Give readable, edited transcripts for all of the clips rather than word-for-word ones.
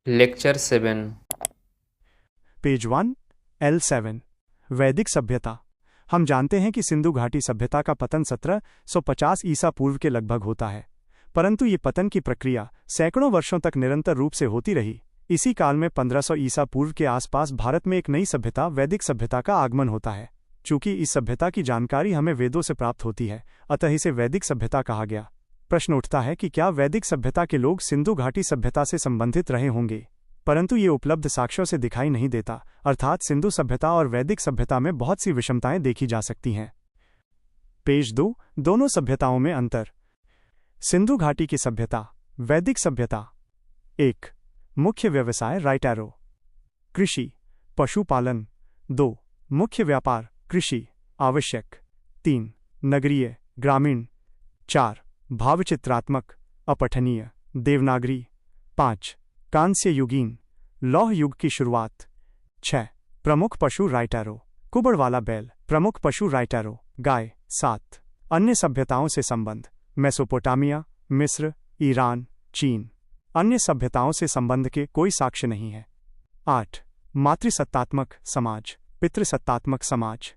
Lecture 7। Page 1 L7 वैदिक सभ्यता। हम जानते हैं कि सिंधु घाटी सभ्यता का पतन 1750 ईसा पूर्व के लगभग होता है, परंतु ये पतन की प्रक्रिया सैकड़ों वर्षों तक निरंतर रूप से होती रही। इसी काल में 1500 ईसा पूर्व के आसपास भारत में एक नई सभ्यता वैदिक सभ्यता का आगमन होता है। चूंकि इस सभ्यता की जानकारी हमें वेदों से प्राप्त होती है, अतः इसे वैदिक सभ्यता कहा गया। प्रश्न उठता है कि क्या वैदिक सभ्यता के लोग सिंधु घाटी सभ्यता से संबंधित रहे होंगे, परंतु ये उपलब्ध साक्ष्यों से दिखाई नहीं देता, अर्थात सिंधु सभ्यता और वैदिक सभ्यता में बहुत सी विषमताएं देखी जा सकती हैं। पेज 2 दोनों सभ्यताओं में अंतर। सिंधु घाटी की सभ्यता, वैदिक सभ्यता। 1 मुख्य व्यवसाय राइट एरो, कृषि, पशुपालन। 2 मुख्य व्यापार, कृषि, आवश्यक। 3 नगरीय, ग्रामीण। 4 भावचित्रात्मक, अपठनीय, देवनागरी। 5 कांस्य युगीन, लौह युग की शुरुआत। 6 प्रमुख पशु राइट एरो, कुबड़ वाला बैल, प्रमुख पशु राइट एरो, गाय। 7 अन्य सभ्यताओं से संबंध, मेसोपोटामिया, मिस्र, ईरान, चीन। अन्य सभ्यताओं से संबंध के कोई साक्ष्य नहीं है। 8 मातृसत्तात्मक समाज, पितृसत्तात्मक समाज।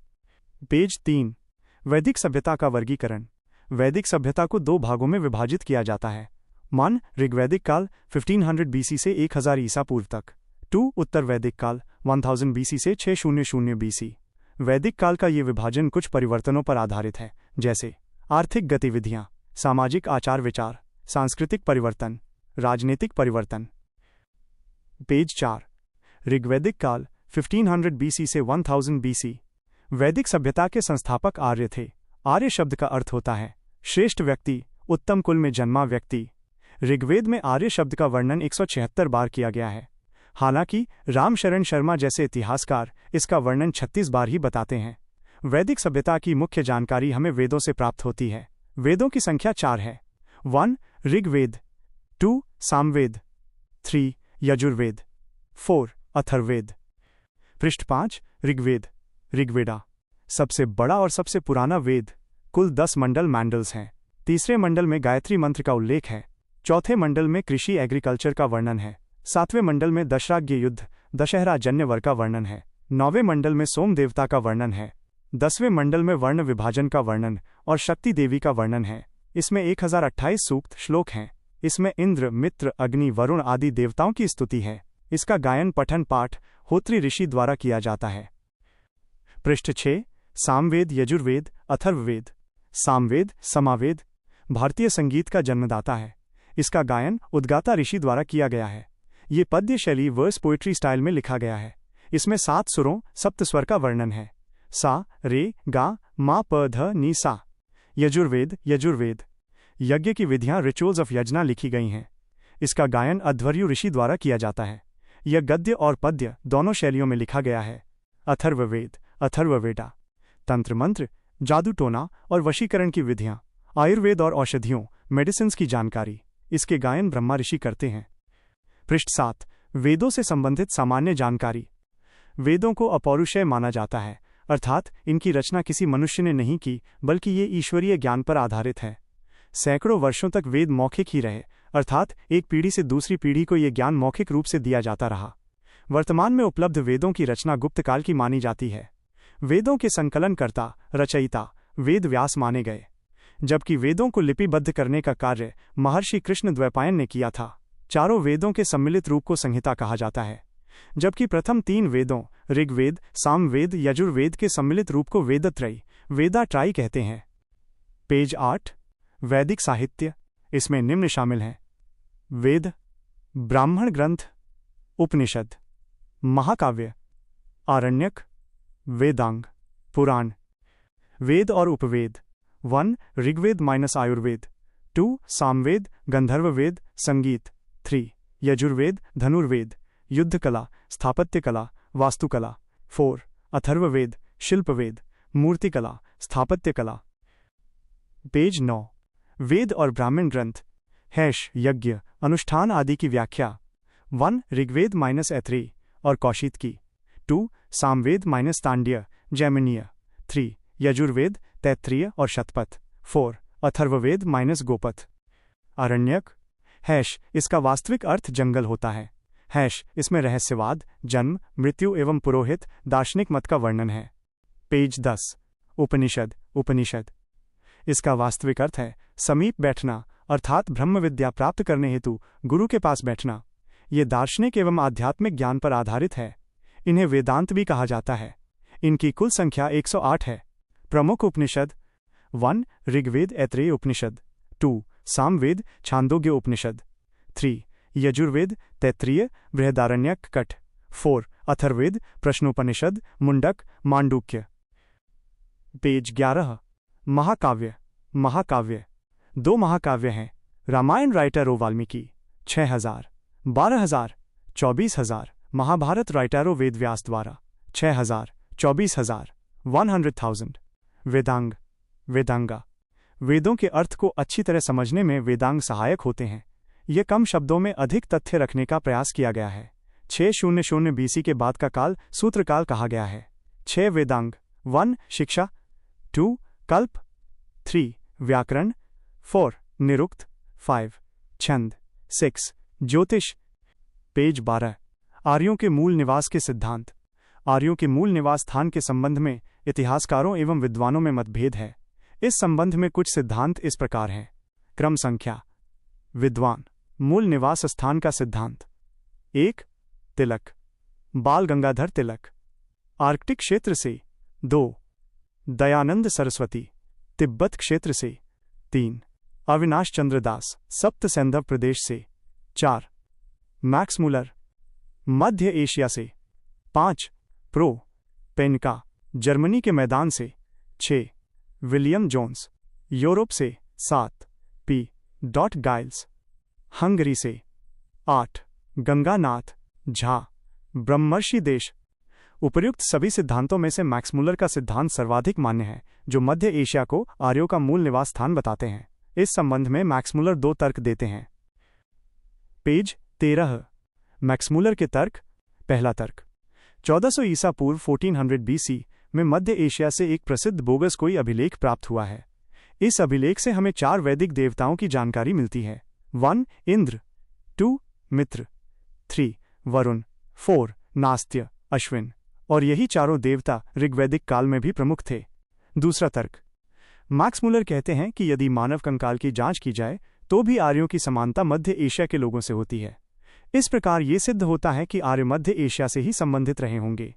पेज 3 वैदिक सभ्यता का वर्गीकरण। वैदिक सभ्यता को 2 भागों में विभाजित किया जाता है। 1 ऋग्वैदिक काल 1500 BC से 1000 ईसा पूर्व तक। 2 उत्तर वैदिक काल 1000 BC से 600 BC। वैदिक काल का ये विभाजन कुछ परिवर्तनों पर आधारित है, जैसे आर्थिक गतिविधियां, सामाजिक आचार विचार, सांस्कृतिक परिवर्तन, राजनीतिक परिवर्तन। पेज 4 ऋग्वैदिक काल 1500 BC से 1000 BC। वैदिक सभ्यता के संस्थापक आर्य थे। आर्य शब्द का अर्थ होता है श्रेष्ठ व्यक्ति, उत्तम कुल में जन्मा व्यक्ति। ऋग्वेद में आर्य शब्द का वर्णन 176 बार किया गया है, हालांकि रामशरण शर्मा जैसे इतिहासकार इसका वर्णन 36 बार ही बताते हैं। वैदिक सभ्यता की मुख्य जानकारी हमें वेदों से प्राप्त होती है। वेदों की संख्या 4 है। 1 ऋग्वेद, 2 सामवेद, 3 यजुर्वेद, 4 अथर्ववेद। पृष्ठ 5 ऋग्वेद, ऋग्वेदा सबसे बड़ा और सबसे पुराना वेद। कुल 10 मंडल मैंडल्स हैं। तीसरे मंडल में गायत्री मंत्र का उल्लेख है। चौथे मंडल में कृषि एग्रीकल्चर का वर्णन है। 7वें मंडल में दशराज्य युद्ध, दशहरा जन्यवर का वर्णन है। 9वें मंडल में सोम देवता का वर्णन है। 10वें मंडल में वर्ण विभाजन का वर्णन और शक्ति देवी का वर्णन है। इसमें 1028 सूक्त श्लोक हैं। इसमें इंद्र, मित्र, अग्नि, वरुण आदि देवताओं की स्तुति है। इसका गायन, पठन, पाठ होत्री ऋषि द्वारा किया जाता है। पृष्ठ 6 सामवेद, यजुर्वेद, अथर्ववेद। सामवेद, समावेद भारतीय संगीत का जन्मदाता है। इसका गायन उद्गाता ऋषि द्वारा किया गया है। ये पद्य शैली वर्स पोएट्री स्टाइल में लिखा गया है। इसमें 7 सुरों, सप्त स्वर का वर्णन है। सा, रे, गा, मा, प, ध, नी, सा। यजुर्वेद, यजुर्वेद यज्ञ की विधियां, रिचुअल्स ऑफ यजना लिखी गई हैं। इसका गायन अध्वर्यु ऋषि द्वारा किया जाता है। यह गद्य और पद्य दोनों शैलियों में लिखा गया है। अथर्ववेद, अथर्ववेदा तंत्र मंत्र, जादू टोना और वशीकरण की विधियां, आयुर्वेद और औषधियों, मेडिसिन्स की जानकारी। इसके गायन ब्रह्मा ऋषि करते हैं। पृष्ठ 7 वेदों से संबंधित सामान्य जानकारी। वेदों को अपौरुषेय माना जाता है, अर्थात इनकी रचना किसी मनुष्य ने नहीं की, बल्कि ये ईश्वरीय ज्ञान पर आधारित है। सैकड़ों वर्षों तक वेद मौखिक ही रहे, अर्थात एक पीढ़ी से दूसरी पीढ़ी को ये ज्ञान मौखिक रूप से दिया जाता रहा। वर्तमान में उपलब्ध वेदों की रचना गुप्त काल की मानी जाती है। वेदों के संकलनकर्ता, रचयिता वेद व्यास माने गए, जबकि वेदों को लिपिबद्ध करने का कार्य महर्षि कृष्ण द्वैपायन ने किया था। चारों वेदों के सम्मिलित रूप को संहिता कहा जाता है, जबकि प्रथम 3 वेदों ऋग्वेद, सामवेद, यजुर्वेद के सम्मिलित रूप को वेदत्रयी, वेदाट्राई कहते हैं। पेज 8 वैदिक साहित्य। इसमें निम्न शामिल हैं: वेद, ब्राह्मण ग्रंथ, उपनिषद, महाकाव्य, आरण्यक, वेदांग, पुराण। वेद और उपवेद। 1 ऋग्वेद - आयुर्वेद, 2 सामवेद, गंधर्ववेद, संगीत। 3 यजुर्वेद, धनुर्वेद, युद्धकला, स्थापत्यकला, वास्तुकला। 4 अथर्ववेद, शिल्पवेद, मूर्तिकला, स्थापत्यकला। पेज 9 वेद और ब्राह्मण ग्रंथ, यज्ञ, अनुष्ठान आदि की व्याख्या। 1 ऋग्वेद - ऐत्रेयी और कौशितकी। 2 सामवेद - तांड्य, जैमिनीय। 3 यजुर्वेद, तैत्तरीय और शतपथ। 4 अथर्ववेद - गोपथ। आरण्यक, इसका वास्तविक अर्थ जंगल होता है। इसमें रहस्यवाद, जन्म, मृत्यु एवं पुरोहित, दार्शनिक मत का वर्णन है। पेज 10। उपनिषद। उपनिषद इसका वास्तविक अर्थ है समीप बैठना, अर्थात ब्रह्म विद्या प्राप्त करने हेतु गुरु के पास बैठना। ये दार्शनिक एवं आध्यात्मिक ज्ञान पर आधारित है। इन्हें वेदांत भी कहा जाता है। इनकी कुल संख्या 108 है। प्रमुख उपनिषद 1. ऋग्वेद ऐत्रेय उपनिषद, 2. सामवेद छांदोग्य उपनिषद, 3. यजुर्वेद तैत्तिरीय बृहदारण्यक कठ, 4. अथर्ववेद प्रश्नोपनिषद मुंडक मांडूक्य। पेज 11। महाकाव्य। महाकाव्य 2 महाकाव्य हैं। रामायण राइटरो वाल्मीकि 6000, 12000, 24000। महाभारत राइटरो वेदव्यास द्वारा 6000, 24000, 100,000। वेदांग। वेदांगा वेदों के अर्थ को अच्छी तरह समझने में वेदांग सहायक होते हैं। ये कम शब्दों में अधिक तथ्य रखने का प्रयास किया गया है। 600 BC के बाद का काल सूत्रकाल कहा गया है। 6 वेदांग 1. शिक्षा, 2. कल्प, 3. व्याकरण, 4. निरुक्त, 5. छंद, 6. ज्योतिष। पेज 12। आर्यों के मूल निवास के सिद्धांत। आर्यों के मूल निवास स्थान के संबंध में इतिहासकारों एवं विद्वानों में मतभेद है। इस संबंध में कुछ सिद्धांत इस प्रकार हैं। क्रम संख्या। विद्वान। मूल निवास स्थान का सिद्धांत। 1. तिलक, बाल गंगाधर तिलक, आर्कटिक क्षेत्र से। 2. दयानंद सरस्वती, तिब्बत क्षेत्र से। 3. अविनाश चंद्र दास, सप्त सैंधव प्रदेश से। 4. मैक्स मुलर, मध्य एशिया से। 5. प्रो पेनका, जर्मनी के मैदान से। 6. विलियम जोन्स, यूरोप से। 7. पी. गाइल्स, हंगरी से। 8. गंगानाथ झा, ब्रह्मर्षि देश। उपर्युक्त सभी सिद्धांतों में से मैक्स मुलर का सिद्धांत सर्वाधिक मान्य है, जो मध्य एशिया को आर्यों का मूल निवास स्थान बताते हैं। इस संबंध में मैक्स मुलर 2 तर्क देते हैं। पेज 13। मैक्स मुलर के तर्क। पहला तर्क। 1400 ईसा पूर्व 1400 BC में मध्य एशिया से एक प्रसिद्ध बोगस कोई अभिलेख प्राप्त हुआ है। इस अभिलेख से हमें 4 वैदिक देवताओं की जानकारी मिलती है। 1. इंद्र, 2. मित्र, 3. वरुण, 4. नास्त्य अश्विन। और यही चारों देवता ऋग्वैदिक काल में भी प्रमुख थे। दूसरा तर्क। मैक्स मुलर कहते हैं कि यदि मानव कंकाल की जांच की जाए तो भी आर्यों की समानता मध्य एशिया के लोगों से होती है। इस प्रकार ये सिद्ध होता है कि आर्य मध्य एशिया से ही संबंधित रहे होंगे।